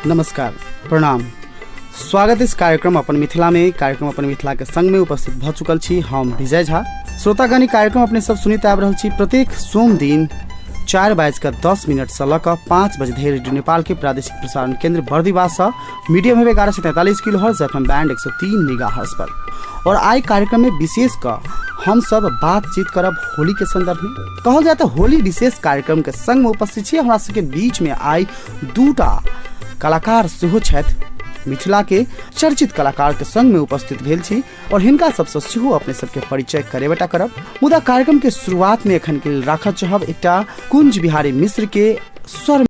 नमस्कार, प्रणाम। स्वागत इस कार्यक्रम अपन मिथिला में। कार्यक्रम अपन मिथिला के संग में उपस्थित भ चुकल छी हम विजय झा। श्रोतागण कार्यक्रम अपने सब सुनित आबि रहल छी प्रत्येक सोम दिन 4:10 से लऽ कऽ 5 बजे धरि रेडियो नेपाल के प्रादेशिक प्रसारण केंद्र बर्दिवास से medium wave 1143 kilohertz FM band 103 megahertz पर। और आई कार्यक्रम में विशेष कर हम सब बातचीत करब होली के संदर्भ में। कहल जाए तो होली विशेष कार्यक्रम के संग में उपस्थित छी हमरा सबके बीच में आई दूटा कलाकार सेहो छथि। मिथिला के चर्चित कलाकार के संग में उपस्थित भेल छी और हिनका सबसे सेहो अपने सबके परिचय करेबटा करब। मुदा कार्यक्रम के शुरुआत में एखन के राखऽ चाहब एकटा कुंज बिहारी मिश्र के स्वर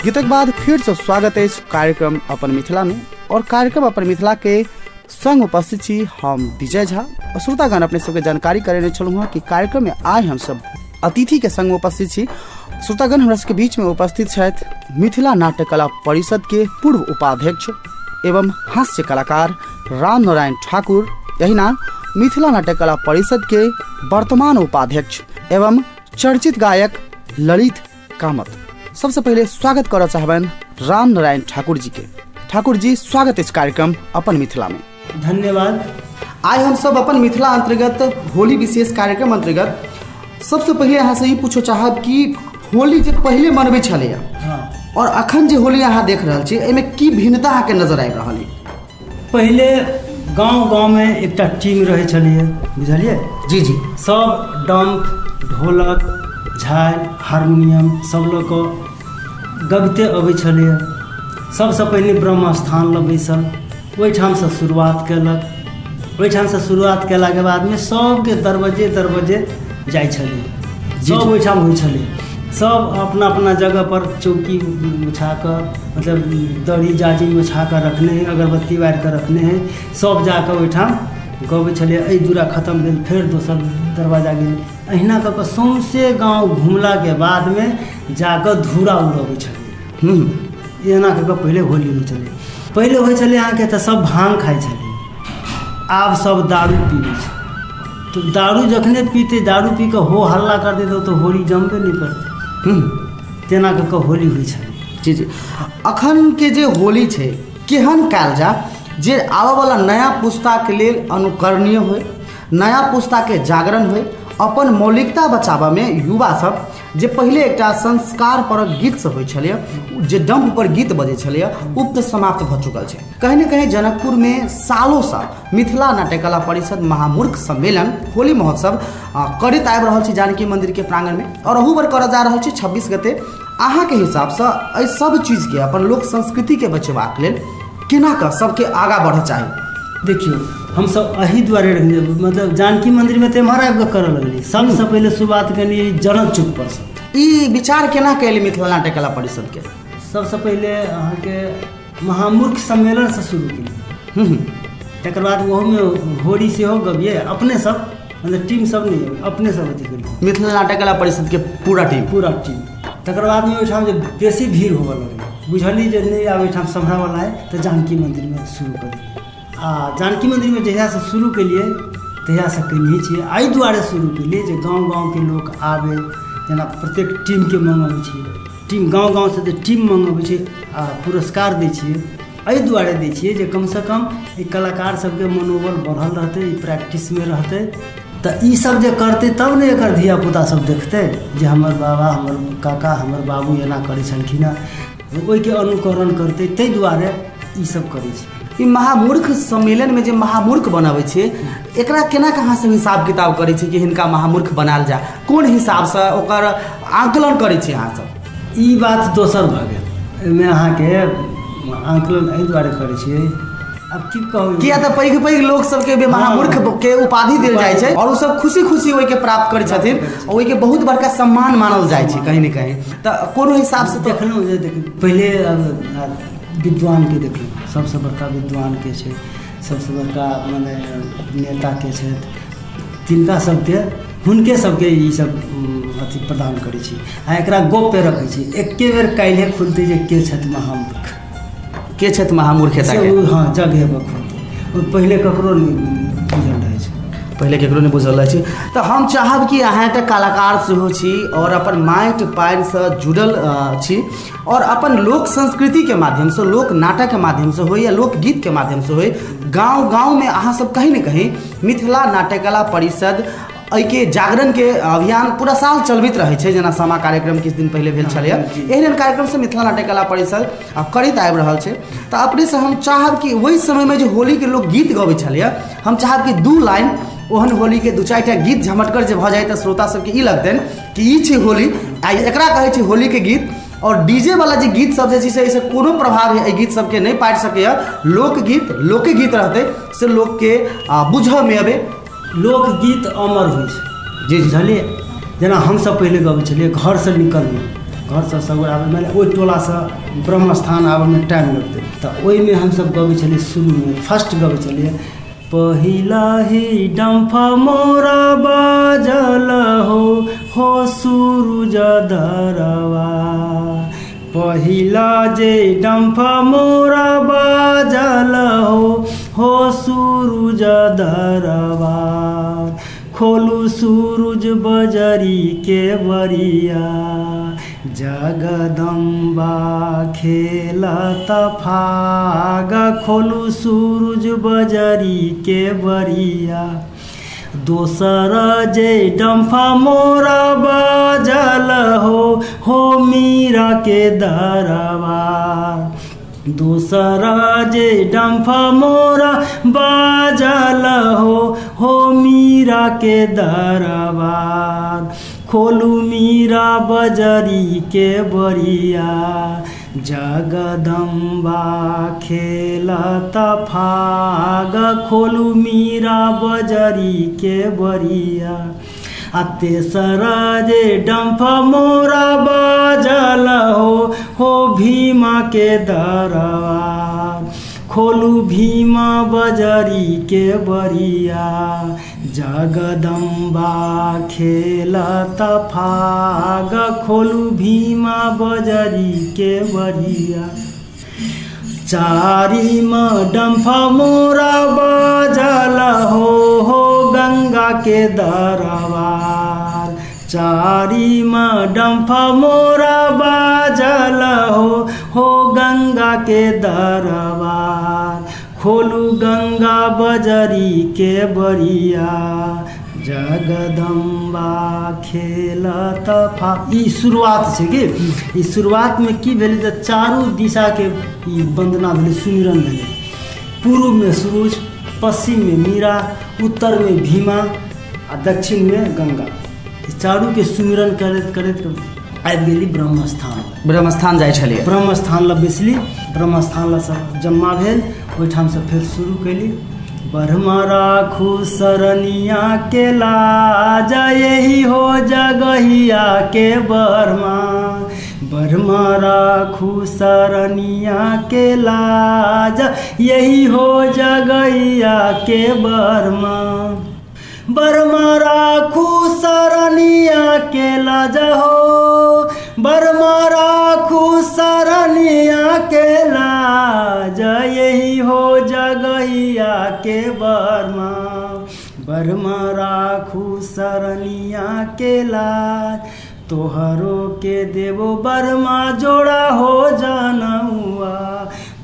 गीतक बाद फिर से स्वागत है कार्यक्रम अपन मिथिला में। और कार्यक्रम अपन मिथिला के संग उपस्थित छी हम विजय झा। और श्रोतागण अपने सबके जानकारी करे छलूँ कि कार्यक्रम में आए हम सब अतिथि के संग उपस्थित छी। श्रोतागण हमरा सबके बीच में उपस्थित छथि मिथिला नाट्य कला परिषद के पूर्व उपाध्यक्ष एवं हास्य कलाकार राम नारायण ठाकुर, यही नाम मिथिला नाट्य कला परिषद के वर्तमान उपाध्यक्ष एवं चर्चित गायक ललित कामत। सबसे पहले स्वागत करना चाहबन राम नारायण ठाकुर जी के। ठाकुर जी, स्वागत इस कार्यक्रम अपन मिथिला में। धन्यवाद। आज हम सब अपन मिथिला अंतर्गत होली विशेष कार्यक्रम अंतर्गत सबसे पहले यहाँ से ही पूछो चाहब कि होली जो पहले मनबे छले और अखन जो होली यहाँ देख रहा छे एमे की भिन्नता अहाँ के नजर आबि रहल है? पहले गांव में एक टीम रहे छलिए, बुझलिए? जी जी। सब डंक, ढोलक, झाल, हारमोनियम सब लोग को गबते अबै छलिए। सबसे पहले ब्रह्म स्थान ल बैसल, ओहिठाम से शुरुआत केलक। ओहिठाम से शुरुआत केला के बाद में सबके दरवाजे जाइ छलिए। सब ओहिठाम होइ छलिए। सब अपना अपना जगह पर चौकी बिछा कर, मतलब दरी जाजी बिछा कर रखने हैं, अगरबत्ती बार कर रखने हैं। सब जाकर ओहिठाम गबै छलिए। एहि दूरा खत्म भेल, फेर दोसर दरवाजा गेल। अहिना कऽ कऽ सौंसे गाँव घुमला के बाद में जाकर धूरा उड़बै छलिए। एना कऽ कऽ पहले होली होइ छलै। पहले होइ छलै अहाँके तऽ सब भांग खाइ छलै, आब सब दारू पीबै छै। तो दारू जखने पीते, दारू पी कऽ हो हल्ला कर देते तो होली जमबे नहीं करते। तेना कऽ कऽ होली होइ छलै। जी जी। अखन के जे होली छै केहन कयल जा जे आबऽ वाला नया पुस्ता के लेल अनुकरणीय होय, नया पुस्ता के जागरण होय, अपन मौलिकता बचाबऽ में युवा सब जे पहले एकटा संस्कार परक गीत सब होइ छलै, जे डंप पर गीत बजै छलै, उप तऽ समाप्त भऽ चुकल छै। कहीं न कहीं जनकपुर में सालों सा मिथिला नाट्य कला परिषद महामूर्ख सम्मेलन होली महोत्सव करैत आबि रहल छै जानकी मंदिर के प्रांगण में, और अहू बार करऽ जा रहल छै 26 गते। अहाँ के हिसाब से एहि सब चीज के अपन लोक संस्कृति के बचेबाक लेल केना कऽ सबके आगा बढ़ऽ चाही? देखियो, हम सब अही दुआरे रखने, मतलब जानकी मंदिर में तेम्हर आबि कऽ करऽ लगली। सबसे पहले शुरुआत कनी जनक चौक पर से। ई विचार केना कैली मिथिला नाट्य कला परिषद के? सबसे पहले अहाँ के महामूर्ख सम्मेलन से शुरू केली। तकर बाद वह में होली सेहो गबिए अपने सब, मतलब टीम सब नहीं, अपने सब अथी करी। मिथिला नाट्य कला परिषद के पूरा टीम। तकर बाद में ओहिठाम जे बेसी भीड़ होबऽ लगलै, बुझली जे नहीं आब ओहिठाम सम्हरा वाला है तो जानकी मंदिर में शुरू करी। आ जानकी मंदिर में जहिया से शुरू केलिए तहिया से कहिए छियै, एहि दुआरे शुरू केलिए जे गाँव के लोक आबे, जेना प्रत्येक टीम के मंगबै छियै, टीम गाँव से जे टीम मंगबै छियै आ पुरस्कार दै छियै। एहि दुआरे दै छियै जे कम से कम ई कलाकार सबके मनोबल बढ़ल रहतै, ई प्रैक्टिस में रहतै। तऽ ई सब जे करतै तब ने एकर धिया पुता सब देखतै जे हमर बाबा, हमर काका, हमर बाबू एना करै छलखिन हेँ, ओहिके अनुकरण करतै। ताहि दुआरे ई सब करै छै। ई महामूर्ख सम्मेलन में जे महामूर्ख बनाबै छै, एकरा केना कहाँ से हिसाब किताब करै छै कि हिनका महामूर्ख बनायल जाय? कोन हिसाब से ओकर आकलन करै छै अहाँ सब? ई बात दोसर भऽ गेल। एहिमे अहाँके आकलन एहि दुआरे करै छियै, अब की कहू, किया तऽ पैघ लोग सबके भी महामूर्ख के उपाधि देल जाइ छै और ओ सब खुशी ओहि के प्राप्त करै छथिन, और ओहि के बहुत बड़का सम्मान मानल जाइ छै कहीं न कहीं। तऽ कोनो हिसाब से देखलहुँ जे पहले विद्वान के देखलहुँ, सबसे बड़का विद्वान के छै, सबसे बड़का मने नेता के छै, तिनका सबके हुनके सबके ई सब अथी प्रदान करै छी। आ एकरा गोप पे रखै छी, एके बेर काल्हे खुलतै जे के छथि महामूर्ख, के छथि महामूर्ख के? हाँ, जगह पर खुलतै। पहले ककरो नहीं बुझल रहै छै, पहले केकरो नहीं बुझल रहे। तो हम चाहब कि अहाँ एकटा कलाकार सेहो छी और अपन माटि पानि से जुड़ल छी, और अपन लोक संस्कृति के माध्यम से, लोक नाटक के माध्यम से हो या लोकगीत के माध्यम से हो, गाँव में अहाँ सब कहीं न कहीं मिथिला नाट्य कला परिषद के जागरण के अभियान पूरा साल चलबित रहे छै। जेना सामा कार्यक्रम किछु दिन पहले भेल छलै, एहन कार्यक्रम से मिथिला नाट्य कला परिषद करैत आबि रहल छै। तऽ अपने से हम चाहब कि वही समय में जो होली के लोग गीत गबै छलै, हम चाहब कि 2 लाइन ओहन होली के 2-4 टा गीत झमटकर जे भऽ जाए तऽ श्रोता सबके ई लगतनि कि ई छै होली, एकरा कहै छै होली के गीत। और डीजे वाला जे गीत सब जे छै से कोनो प्रभाव एहि गीत सबके नहीं पाड़ि सकैए। लोकगीत लोकगीत रहतै से लोक के बुझऽ में अबे। लोकगीत अमर होइ छै, जी बुझलिए। जेना हमसब पहले गबै छलिए, घर से निकललहुँ, घरसँ सगुर आबै माने ओहि टोलासँ ब्रह्मस्थान आबैमे टाइम लगतै तऽ ओहिमे हमसब गबै छलिए शुरूमे फर्स्ट गबै छलिए पहिला ही डम्फ मोरा बाजल हो सूरज दरवा पहिला जे डम्फ मोरा बाजल हो सूरज दरवा खोलू सूरज बजरी के बरिया जगदम्बा खेलत फाग खोलू सूरज बजरी के बरिया दोसर जे डम्फा मोरा बाजल हो मीरा के दरवा दोसर जे डम्फा मोरा बाजल हो मीरा के दरबा खोलू मीरा बजरी के बरिया जगदम्बा खेलत फाग खोलू मीरा बजरी के बरिया आ तेसर जे डम्फ मोरा बाजल हो भीमा के दरवा खोलू भीमा बजरी के बरिया जगदम्बा खेलत फाग खोलू भीमा बजरी के बरिया चारिम डम्फ मोरा बाजल हो गंगा के दरबार चारिम डम्फ मोरा बाजल हो गंगा के दरबार खोलू गंगा बजरी के बरिया जगदम्बा खेलत फा ई शुरुआत छै कि ई शुरुआतमे की भेलै तऽ चारू दिशाके ई वन्दना भेलै सुमिरन भेलै पूर्वमे सूरज पश्चिममे मीरा उत्तरमे भीमा आ दक्षिणमे गंगा ई चारूके सुमिरन करैत करैत आबि गेली ब्रह्मस्थान जाइ छलिए ब्रह्मस्थान लग बैसली ब्रह्मस्थान लग सब जमा भेल ओहिठामसँ फेर शुरू कयली ब्रह्म राखू शरणिया के लाज यही हो जगहिया के ब्रह्म राखू शरणिया के लाज यही हो जगहिया के ब्रह्म राखू शरणिया के लाज हो ब्रह्म राखू शरणिया के लाज यही हो जगहिया के ब्रह्म राखू शरणिया के लाज तोहरो के देवो ब्रह्मा जोड़ा हो जनौआ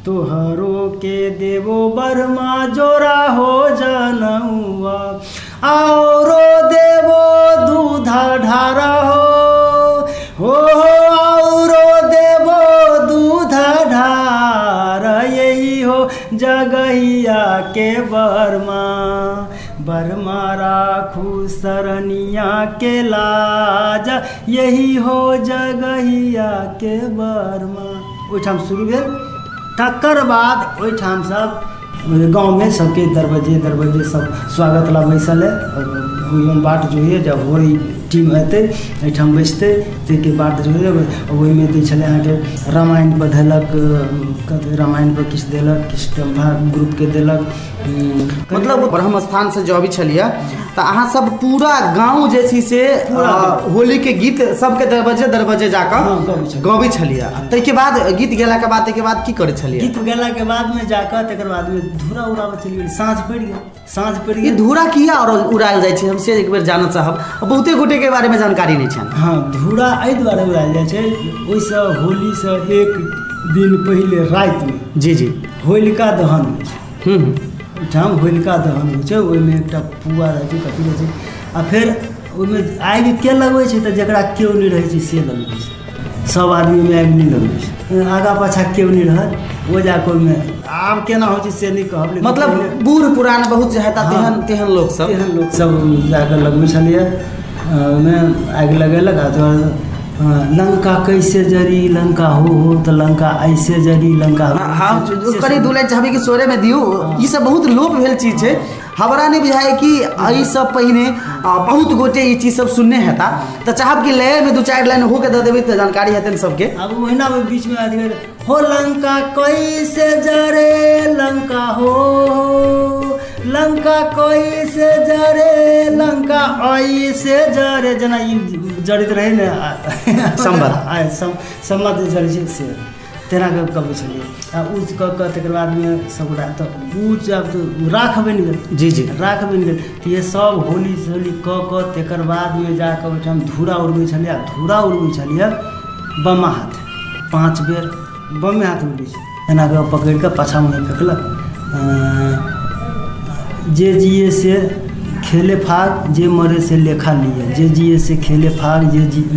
तोहरो के देवो ब्रह्मा जोड़ा हो जनौआ औरो देवो दूधा ढारा हो औरो देवो दूधा ढार यही हो जगहिया के ब्रह्म राखू शरणिया के लाज यही हो जगहिया के ओहिठाम शुरू भेल तकर बाद ओहिठाम सब गाँवमे सबके दरवाजे सब स्वागत ला बैसल है बाट जो है जब हो टीम हेतै एहिठाम बैसतै ताहिके बाद जो है ओहिमे दै छलै अहाँके रामायण पर देलक रामायण पर किछु देलक किछु ग्रुपके देलक मतलब ब्रह्मस्थान से जो अभी छलिए तो अहाँ सब पूरा गाँव जे छै से होली के गीत सबके दरवाजे जाकर गबै छलिए ताहिके बाद गीत गेलाके बाद ताहिके बाद की करै छलिए गीत गेलाके बादमे जाकर तकर बादमे धूरा उड़ाबऽ चलि गेल साँझ पड़ि गेल धूरा किया उड़ायल जाइ छै हमसे एक बेर जानऽ चाहब बहुते गोटे के बारे में जानकारी नहीं छन हाँ धूरा एहि दुआरे उड़ायल जाइ छै ओहिसँ होलीसँ एक दिन पहिले रातिमे जी होलिका दहन होइ छै ओहिठाम होलिका दहन होइ छै ओहिमे एकटा पुआ रहै छै कथी रहै छै आ फेर ओहिमे आगि के लगबै छै तऽ जकरा केओ नहि रहै छै से लगबै छै सब आदमीमे आगि नहि लगबै छै आगाँ पाछाँ केओ नहि रहत ओ जाकऽ ओहिमे आब केना होइ छै से नहि कहब मतलब बूढ़ पुरान बहुत जे हेता तेहन लोक सब जाकऽ लगबै छलिए ओहिमे आगि लगेलक आ लंका कैसे जरी लंका हो तो लंका ऐसे जरी लंका हो। हाँ करी दू लाइन चाहबी कि सोरे में दियो ई सब बहुत लोप भेल चीज छै। हमरा नहीं बुझाए कि ई सब पहिने बहुत गोटे ई चीज सब सुनने हेता तो चाहब कि लय में 2-4 लाइन हो के दे देबे तो जानकारी हेतन सबके। अब महीना में बीच में आदमी हो लंका कैसे जरे लंका हो लंका कैसे जरे लंका ऐसे जरे जना ई जड़ित रहे ने सम्मत जड़ै छै से तेना के कबै छलियै आ ऊँच कऽ कऽ तकर बाद में सबगोटा तऽ ऊँच आब तऽ राख बनि गेल। जी जी राख बनि गेल तऽ ये सब होली कऽ कऽ तकर बाद में जाकऽ ओहिठाम धूरा उड़बै छलियै। धूरा उड़बै छलियै बम्मा हाथ 5 बेर बम्मे हाथ उड़बै छै एना कऽ पकड़ि कऽ पाछा मुँहे फेंकलक। जे जिए से खेले फाग जे मरे से लेखा लिए जे जिए से खेले फाग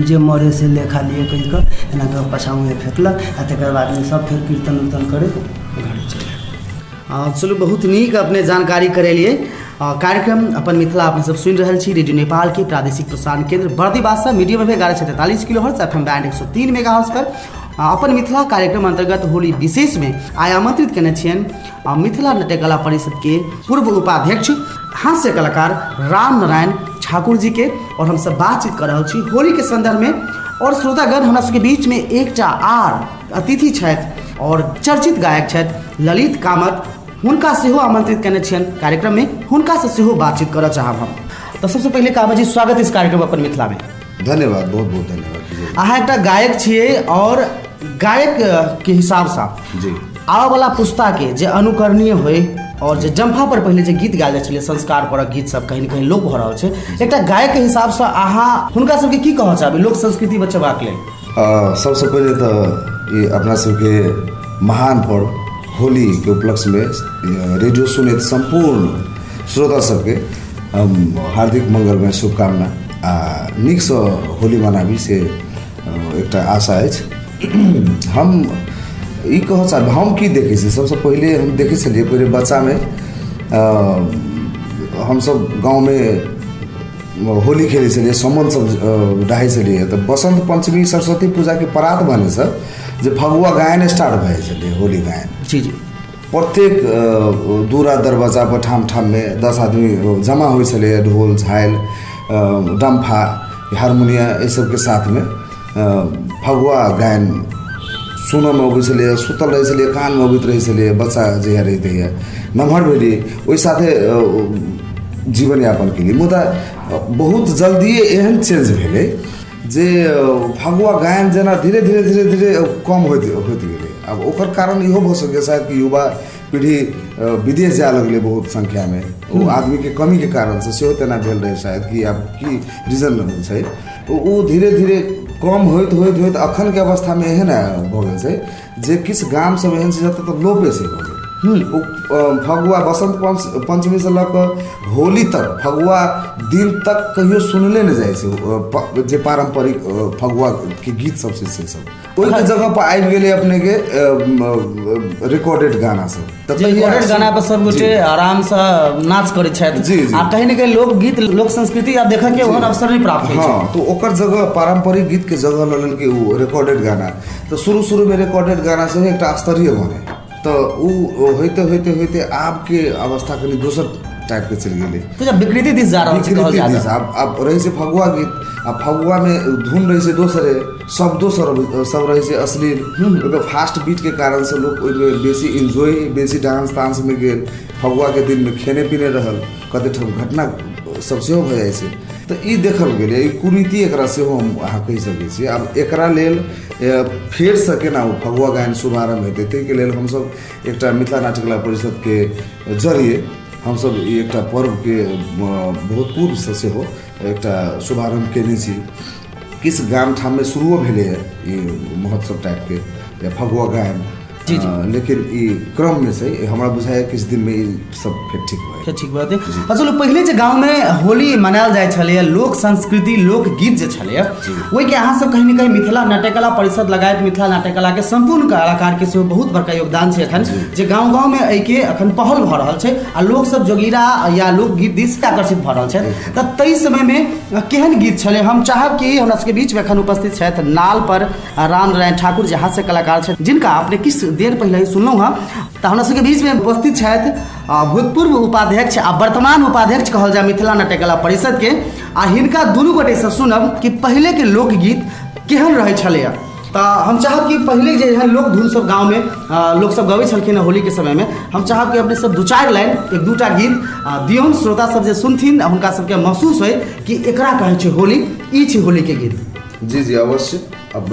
जे मरे से लेखा लिए कहि कऽ एना कऽ पाछा मुँहे फेंकलक आ तकर बाद में सब फिर कीर्तन उर्तन करे घर चलि। चलू बहुत नीक अपने जानकारी करेलिए। कार्यक्रम अपन मिथिला अपने सब सुनि रहल छी रेडियो नेपाल के प्रादेशिक प्रसारण केंद्र बर्दीवास से medium wave 1143 kilohertz FM band 103 megahertz पर अपन मिथिला कार्यक्रम अंतर्गत होली विशेष में आय आमंत्रित केने छियन मिथिला नाट्य कला परिषद के पूर्व उपाध्यक्ष हास्य कलाकार राम नारायण ठाकुर जी के और हम सब बातचीत कर रहे छी होली के संदर्भ में। और श्रोतागण हमरा सबके बीच में एकटा आर अतिथि छथि और चर्चित गायक छथि ललित कामत हुनका सेहो आमंत्रित केने छियन कार्यक्रम में हुनका से सेहो बातचीत करऽ चाहब हम। तो सबसे पहले कामत जी स्वागत इस कार्यक्रम अपन मिथिला में। धन्यवाद बहुत बहुत धन्यवाद। अहाँ एकटा गायक छियै और गायक के हिसाब से जी आबऽ वाला पुस्ता के जे अनुकरणीय होय और जे जंफा पर पहले जे गीत गायल जाइ छलै संस्कार परक गीत सब कहीं न कहीं लोप भऽ रहल छै एकटा गायक के हिसाब से अहाँ हुनका सबके की कहऽ चाहबै लोक संस्कृति बचेबाक लेल? सबसे पहले तो ये अपना सबके महान पर्व होली के उपलक्ष्य में रेडियो सुनैत संपूर्ण श्रोता सबके हम हार्दिक मंगलमय शुभकामना आ नीक से होली मनाबी से एकटा आशा अछि। हम ई कह चाहब हम की देखै छी सबसे पहले हम देखै छलियै पहले बच्चा में हम सब गाँव में होली खेलै छलियै सम्बन्ध सब डाहै छलियै तऽ बसंत पंचमी सरस्वती पूजा के परात भने से जे फगुआ गायन स्टार्ट भए छलै होली गायन। जी जी प्रत्येक दूरा दरवाजा पर ठाम ठाम में 10 आदमी जमा होइ छलै ढोल झाइल डम्फा हारमोनिया ये सब के साथ में फगुआ गायन सुनऽ में अबै छलै सुतल रहै छलै कान में अबैत रहै छलै बच्चा जहिया रहितैए नमहर भेली ओहि साथे जीवन यापन केली मुदा बहुत जल्दिए एहन चेंज भेलै जे फगुआ गायन जेना धीरे धीरे धीरे धीरे कम होइत गेलै। अब ओकर कारण इहो भऽ सकैए शायद कि युवा पीढ़ी विदेश जाए लगलै बहुत संख्या में ओ आदमी के कमी के कारण से सेहो तेना भेल रहै शायद कि आब की रीजन छै ओ धीरे धीरे कम होइत होइत होइत अखन के अवस्था में एहन भऽ गेल छै जे किछु गाम सब एहन छै जतऽ तऽ लोपे से भऽ गेल। फगुआ बसंत पंचमी से लऽ कऽ होली तक फगुआ दिन तक कहियो सुनले नहीं जाए छै जे पारंपरिक फगुआ के गीत सब छै से सब ओहि के जगह पर आबि गेलै अपने के रिकॉर्डेड गाना सब। रिकॉर्डेड गाना पर सब गोटे आराम से नाच करै छथि जी जी आ कहीं न कहीं लोक गीत लोक संस्कृति आ देखै के ओहन अवसर नहीं प्राप्त होइ छै। हाँ तो ओकर जगह पारंपरिक गीत के जगह लऽ लेलकै ओ रिकॉर्डेड गाना। तो शुरू में रिकॉर्डेड गाना से एकटा स्तरीय बने तो होते होते होते आब के अवस्था कनी दोसर टाइप के चल गए तो जब विकृति दिस जा रहल छै कहल जाय अब रही से फगुआ गीत आ फगुआ में धुन रही से दोसरे शब्दों सब रही से अश्लील फास्ट बीट के कारण से लोग बेसी इंजॉय बेसी डांस तांस में गेल फगुआ के दिन में खेने पीने रहल कते ठाम घटना सब सेहो भऽ जाइ छै तो ई देखल गेलै ई कुरीति एकरा सेहो हम अहाँ कहि सकै छी। आब एकरा लेल फेर से केना ओ फगुआ गायन शुभारंभ हेतै ताहिके लेल हमसब एकटा मिथिला नाट्य कला परिषद के जरिए हमसब ई एकटा पर्व के बहुत पूर्व से सेहो एकटा शुभारंभ केने छी। किस गाम ठाम में शुरुओ भेलै ई महोत्सव टाइप के या फगुआ गायन लेकिन ई क्रम में से हमरा बुझाइए किछु दिन में ई सब फेर ठीक भऽ है। ठीक बात है। चलो पहिले जे गांव में होली मनायल जाय छले, लोक संस्कृति लोकगीत जे छले, ओहि के अहाँ सब कहीं न कहीं मिथिला नाट्यकला परिषद लगायत मिथिला नाट्यकला के संपूर्ण कलाकार के सेहो बहुत बड़का योगदान छै अखन, जे गांव गांव में एहि के अखन पहल भ रहल छै आ लोक सब जोगीरा या लोकगीत दिस आकर्षित भ रहल छै। त तई समय में केहन गीत छले? हम चाहब कि हमरा सबके बीच में अखन उपस्थित छथि नाल पर राम नारायण ठाकुर जे हास्य कलाकार छथि, जिनका आपने किछ देर पहले ही सुनलहुँ हँ। तऽ हमरा सबके बीच में उपस्थित छथि भूतपूर्व उपाध्यक्ष आ वर्तमान उपाध्यक्ष कहल जाय मिथिला नाट्यकला परिषद के, आ हिनका दुनू गोटे से सुनब कि पहले के लोकगीत केहन रहै छलै। तऽ हम चाहब कि पहले जे एहन लोक धुन सब गाँव में लोक सब गबै छलखिन होली के समय में, हम चाहब कि अपने सब दू चारि लाइन एक दूटा गीत दियौन, श्रोता सब जे सुनथिन हुनका सबके महसूस होय कि एकरा कहै छै होली, ई छै होली के गीत। जी जी अवश्य। अब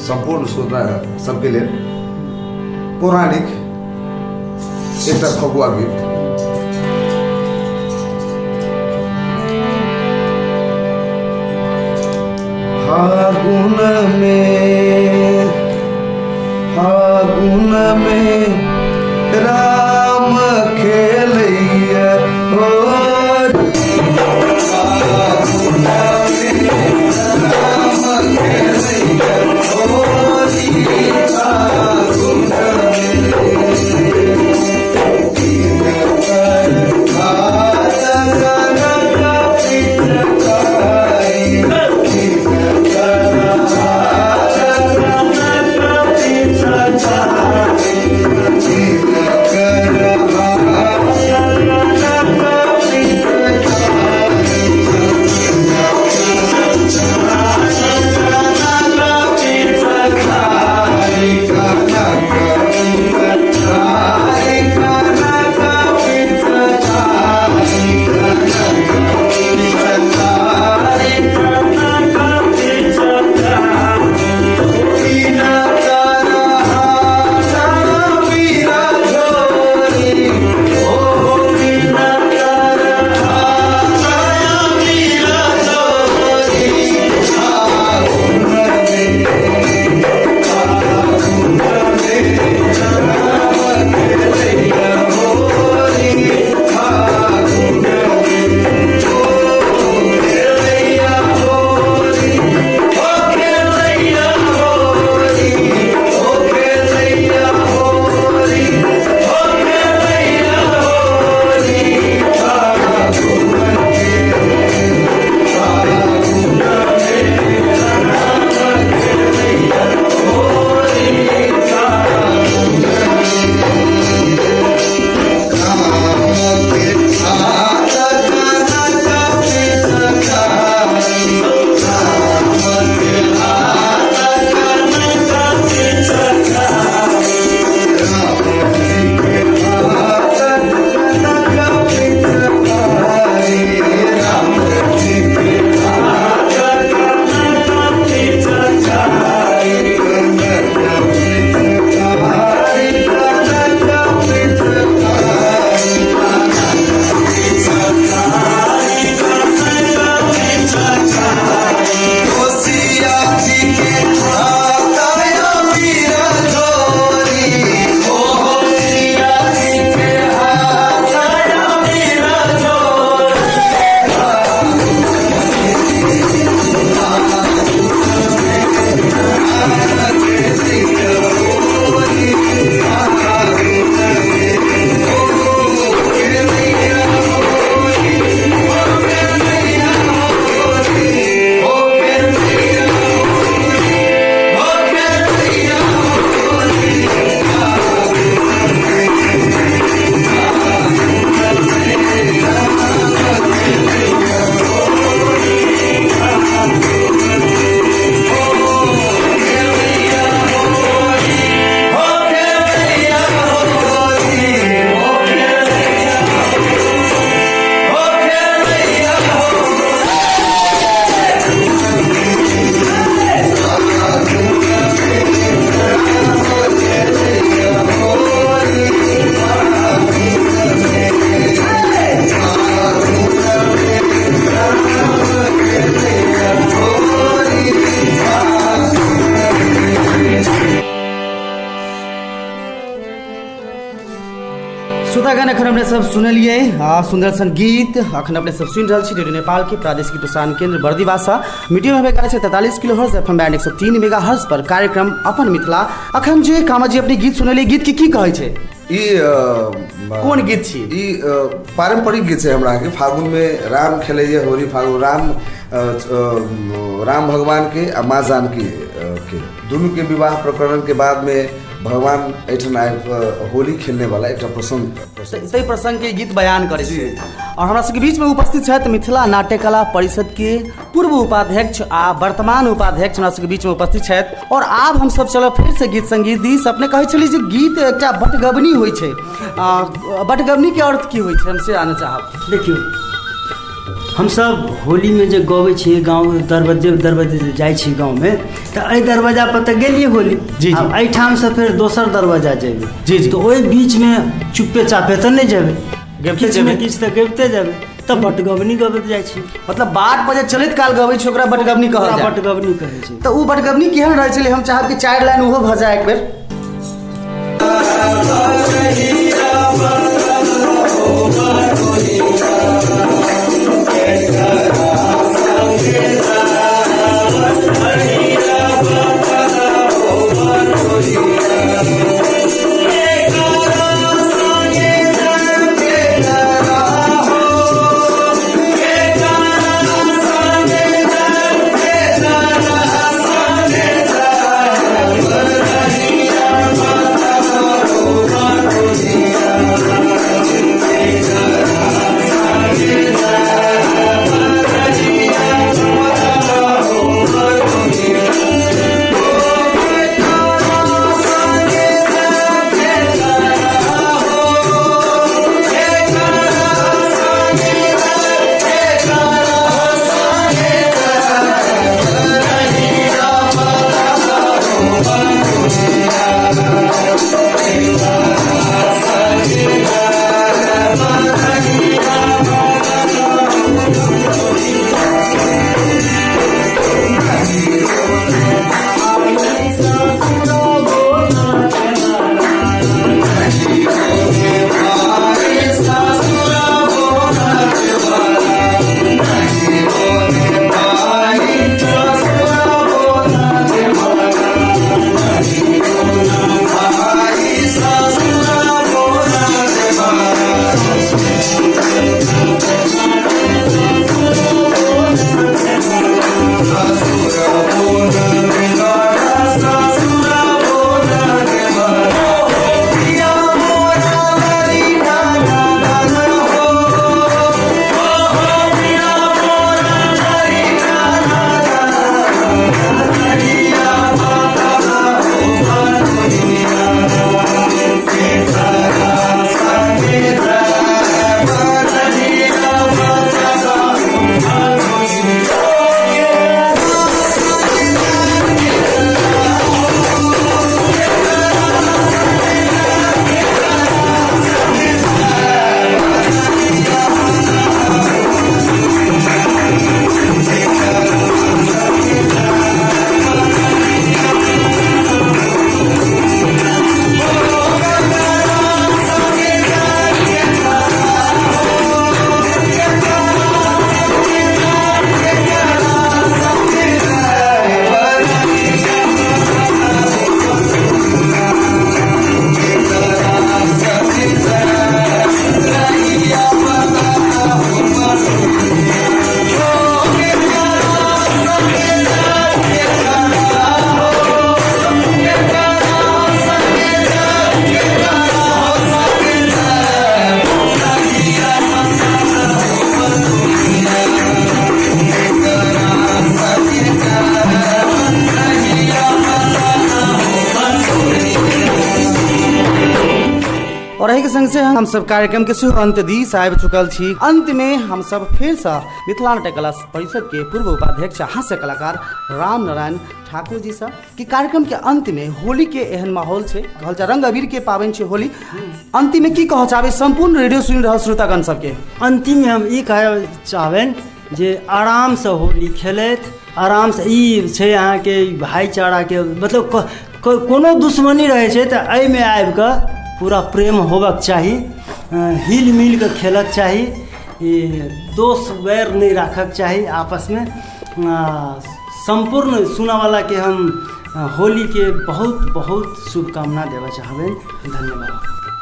संपूर्ण श्रोता सबके लिए पौराणिक एक फगुआ गीत। फागुन में राम खेलैया श्रोतागण अखन अपने सब सुनलिए सुंदर सन गीत अखन अपने सब सुनि रहल छी रेडियो नेपाल के प्रादेशिक प्रसारण केंद्र बर्दिवासा मीडियम में 43 किलोहर्ट्ज एफएम बैंड 103 मेगाहर्ट्ज पर कार्यक्रम अपन मिथिला। अखन जे कामाजी अपने गीत सुनलिए गीत के की कहै छै ई कोन गीत छी? ई पारंपरिक गीत छै हमरा के। फागुन में राम खेलैए होली फागुन राम भगवान के आ माँ जानकी के दुनू के विवाह प्रकरण के बाद में भगवान एठन होली खेलने वाला एक सही प्रसंग के गीत बयान करे छी। और हमरा सबके बीच में उपस्थित छथि मिथिला नाट्य कला परिषद के पूर्व उपाध्यक्ष आ वर्तमान उपाध्यक्ष हमरा सबके बीच में उपस्थित छथि। और आब हम सब चलब फिर से गीत संगीत दिस। अपने कहै छली जे गीत एकटा बटगबनी होइ छै, बटगबनी के अर्थ की होइ छै हमसे आने चाहब। देखियो हम सब होली में जे गबै छियै गाँव दरवाजे जाइ छी गाँव में तऽ एहि दरवाजा पर तऽ गेलियै होली जी आब एहिठाम से फेर दोसर दरवाजा जेबै जी जी। तो ओहि बीच में चुप्पे चापे तऽ नहि जेबै, किछु ने किछु तऽ गबिते जेबै, तब बटगबनी गबैत जाइ छी। मतलब बाट पर जे चलैत काल गबै छै ओकरा बटगबनी कहल जाइ, बटगबनी कहै छै। तऽ उ बटगबनी केहन रहै छलै हम चाहब कि 4 लाइन उहो भऽ जाए एक बेर। और एहि के संग से हम सब कार्यक्रम के शुभ अंत दिस आबि चुकल छी। अंत में हम सब फिर से मिथिला नाट्य कला परिषद के पूर्व उपाध्यक्ष हास्य कलाकार राम नारायण ठाकुर जी से कि कार्यक्रम के अंत में होली के एहन माहौल छै, कहल जा रंग अबीर के पाबनि छै होली। अंतिम में की कहऽ चाहबै संपूर्ण रेडियो सुनि रहल श्रोतागण सबके? अंतिम में हम ई कहऽ चाहबनि जे आराम से होली खेलैत, आराम से ई छै अहाँके भाईचारा के मतलब कोनो दुश्मनी रहै छै तऽ एहिमे आबि कऽ पूरा प्रेम होबक चाही। हिल मिल के खेलक चाही, दोष वैर नहीं रखक चाही आपस में। संपूर्ण सुनावाला के हम होली के बहुत बहुत शुभकामना देवा चाहबेन। धन्यवाद।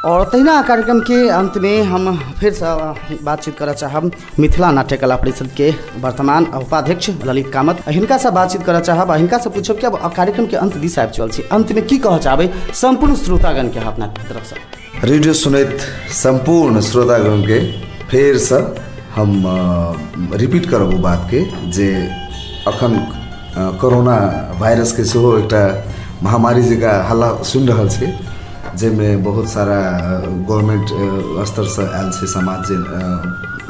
और तहिना कार्यक्रम के अंत में हम फिर से बातचीत करना चाहब मिथिला नाट्य कला परिषद के वर्तमान उपाध्यक्ष ललित कामत। हिनका से बातचीत करना चाहब, हिनका से पूछब कि अब कार्यक्रम के अंत दिशा आबि चल छी, अंत में की कह चाहबे संपूर्ण श्रोतागण के अपना तरफ से? रेडियो सुनैत संपूर्ण श्रोतागण के फेर से हम रिपीट करब ओ बात के जे अखन कोरोना वायरस के सेहो एकटा महामारी जका हल्ला सुनि रहल छै, जेमें बहुत सारा गवर्नमेंट स्तर से आयल छै समाज जे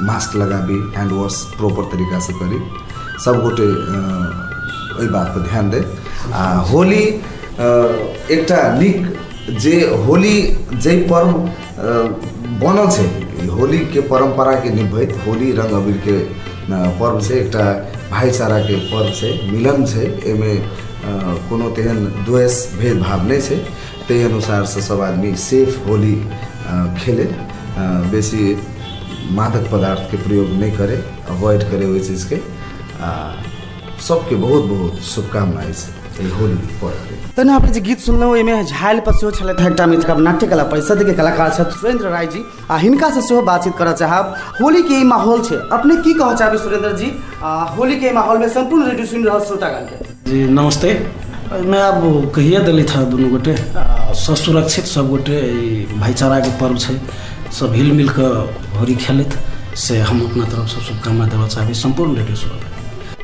मास्क लगाबी, हैंड वॉश प्रॉपर तरीका से करी, सब गोटे ओहि बात पर ध्यान दे। आ होली एकटा नीक जे होली जे पर्व बनल छै, होली के परंपरा के निभैत होली रंग अबीर के पर्व छै, एकटा भाईचारा के पर्व छै, मिलन छै, एमे कोनो तेहन द्वेष भेदभाव नहीं छै। ते अनुसार से सब आदमी सेफ होली खेले, बेसी मादक पदार्थ के प्रयोग नहीं करे, अवॉइड करे वही चीज़ के। सबके बहुत बहुत शुभकामनाएं छै होली पर्व। तने आपने जे गीत सुनलहुँ एहिमे झाइल पर सेहो छलथि एकटा मिथिला नाट्य कला परिषद के कलाकार छथि सुरेंद्र राय जी, आ हिनका से सेहो बातचीत करऽ चाहब। होली के ई माहौल छै, अपने की कहऽ चाहबे सुरेंद्र जी होली के माहौल में संपूर्ण रेडियो सुनि रहल श्रोतागण के? जी नमस्ते। मैं अब कहिए दिली था दोनों गोटे सुरक्षित सब गोटे भाईचारा के पर्व छै, सब हिल मिल कर होली खेलत से हम अपना तरफ से शुभकामना देना चाहबे संपूर्ण रेडियो श्रोता।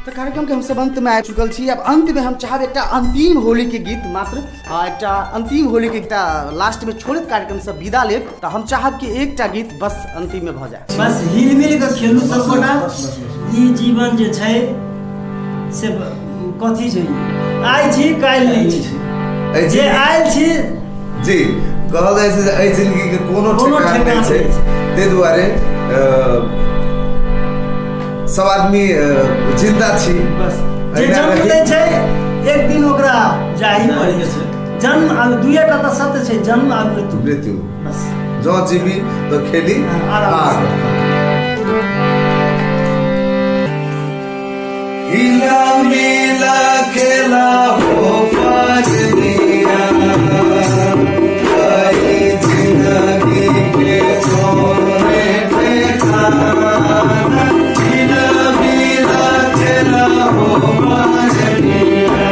तो कार्यक्रम के हम सब अंत में आ चुकल छी। अब अंत में हम चाहब एक अंतिम होली के गीत मात्र, एक अंतिम होली के लास्ट में छोड़ित कार्यक्रम से विदा लेब, तो हम चाहब कि एक गीत बस अंतिम में भ जाए। बस हिल मिल के खेलू सब गोटा। ई जीवन जे छै से कथी छै, आइ छी काल्हि नहीं छी, जे आयल छी जी कहल जाइ छै जे एहि जिंदगी के कोनो ठेकाना नहीं छै, ताहि दुआरे सब आदमी जिंदा छी। बस जे जन्म दै छै एक दिन ओकरा जाही पड़ै छै, जन्म आ दुएटा त सत्य छै, जन्म आ मृत्यु। बस जो जीवी तो खेली आराम। हिला मिला खेला हो पाजनिया, आई जिंदगी के कोने ठिकाना। हिला मिला खेला हो पाजनिया,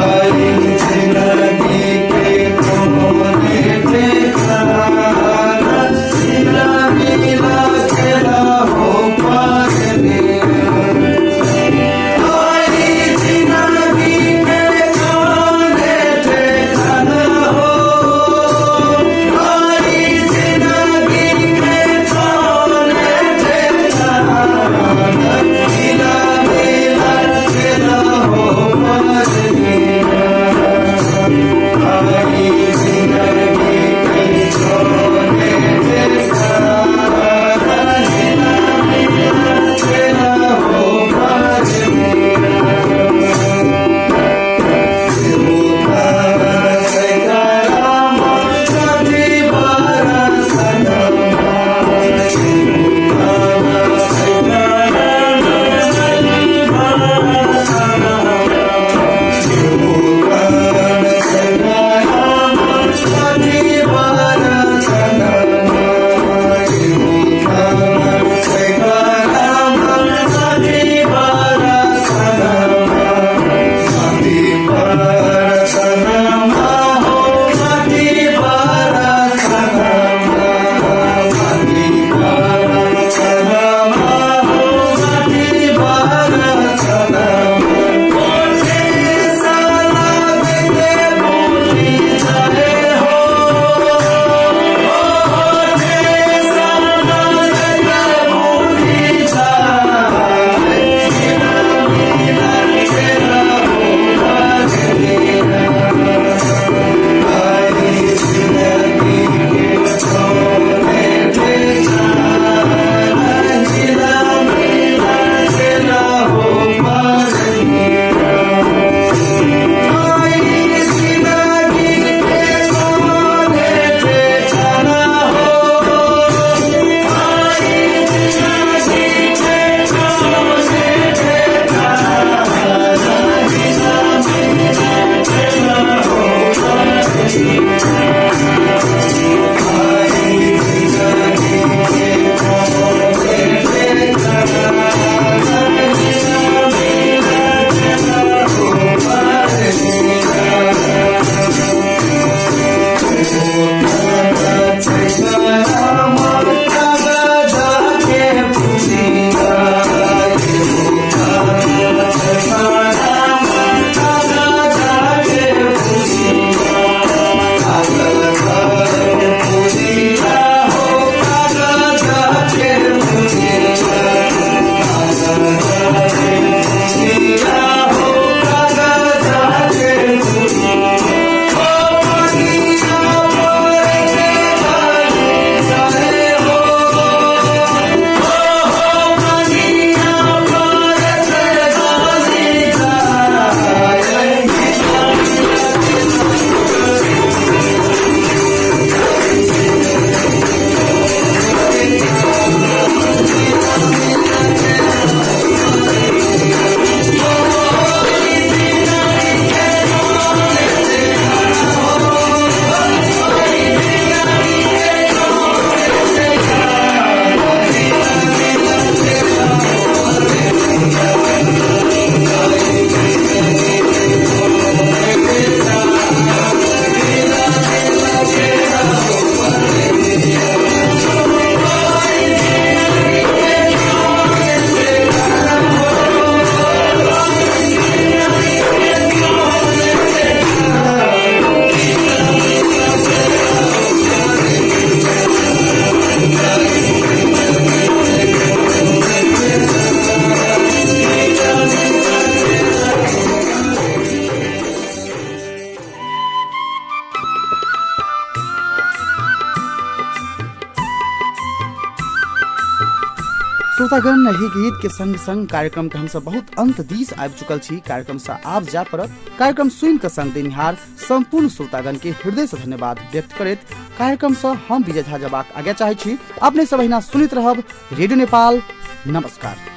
आई जिंदगी के कोने ठिकाना। हिला मिला खेला हो पाजनिया, श्रोतागण यही गीत के संग संग कार्यक्रम के हमसे बहुत अंत दिस आबि चुकल छी। कार्यक्रम से आप जा पड़त। कार्यक्रम सुन के संग देनिहार संपूर्ण श्रोतागण के हृदय से धन्यवाद व्यक्त करैत कार्यक्रम से हम विजय झा जबाक आगे चाहे छी। अपने सब अहिना सुनित रहब रेडियो नेपाल। नमस्कार।